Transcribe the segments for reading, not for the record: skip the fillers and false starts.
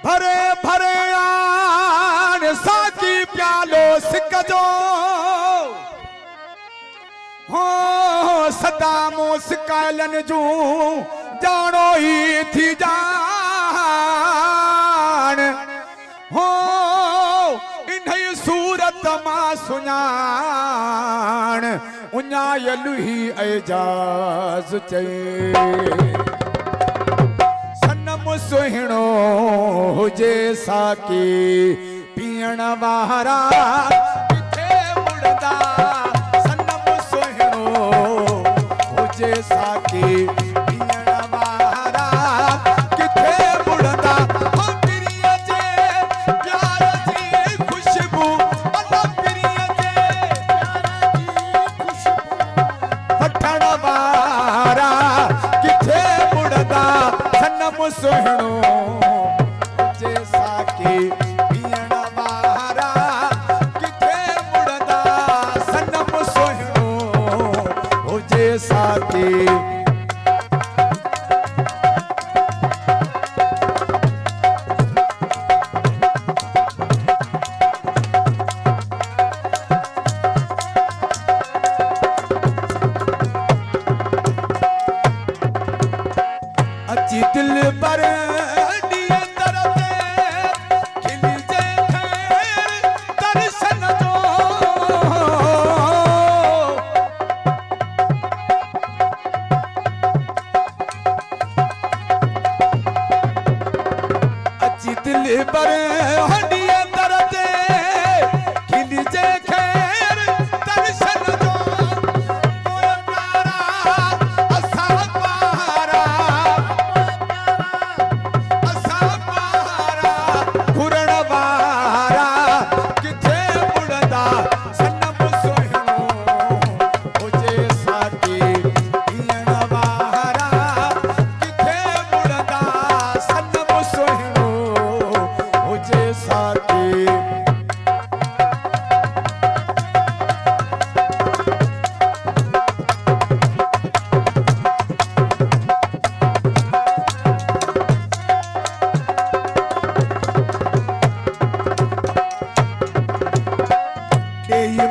भरे भरे आन साकी प्यालो सिकजो हो सदा मुस्कालन जू जानो ही थी जान हो इन्हीं सूरत मां सुञाण उञायल ही एजाज चे सनम सुहिणो हुजे साकी पीअण वारा किथे मुड़दा सनम सुहिणो हुजे साकी पीअण वारा किथे मुड़दा हो प्रिय जे प्यार जी खुशबू अला प्रिय जे प्यार जी खुशबू वठण वारा किथे मुड़दा सनम सुहिणो हुजे साकी पीअण वारा किथे मुड़दा सनम सुहिणो हुजे साकी अची दिल पर दिए दरते खिल जे दर्शन जो अची दिल पर दिए दरते खिल जे दर्शन जो मोर प्यारा असा पारा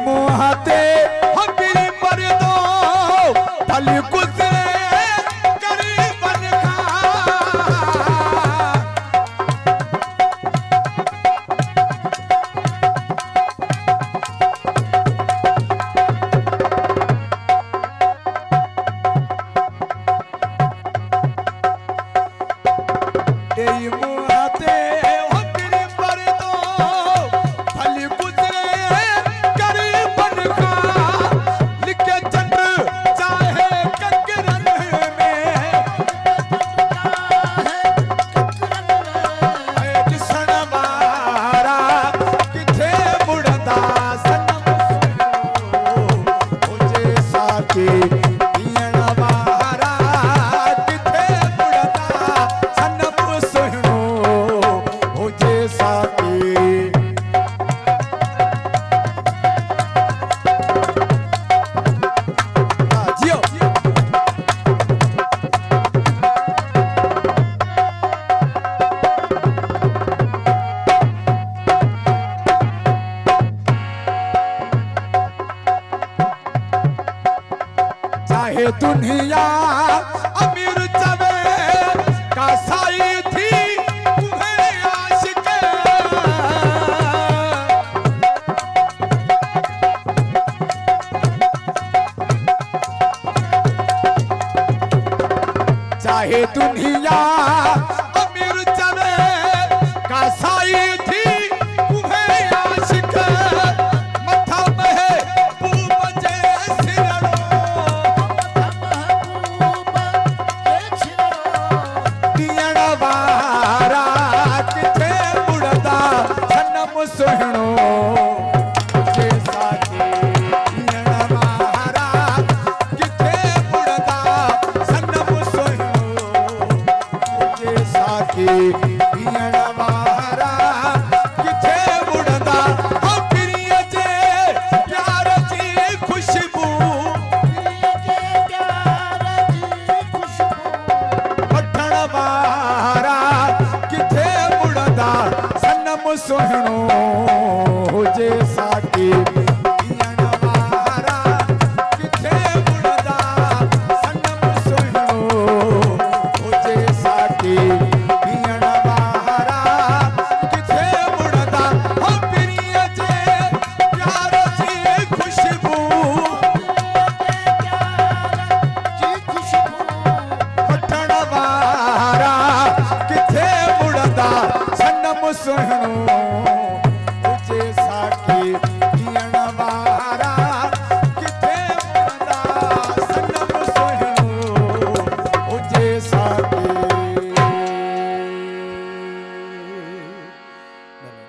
मोहते हबीरी पर दो पल गुजरे करीबन मोहते हबीरी पर दो पल गुजरे लिखे चंद्र चाहे कंकरन में किसन वारा किथे मुड़दा सनम हुजे साकी पीअण वारा किथे मुड़दा सनम सुहिणो हुजे साकी चाहे दुनिया अमीर चवे का साई थी तुम्हें आशिक चाहे दुनिया अमीर चवे का साई थी तुम्हें आशिक मथा में पूब जे सिरड़ो सुहणो हुजे साकी पीअण वारा किथे मुड़दा सनम सुहणो हुजे साकी पीअण वारा किथे मुड़दा हो पिरीअ जे प्यार जी खुशबू वठण वारा किथे मुड़दा सनम सुहणो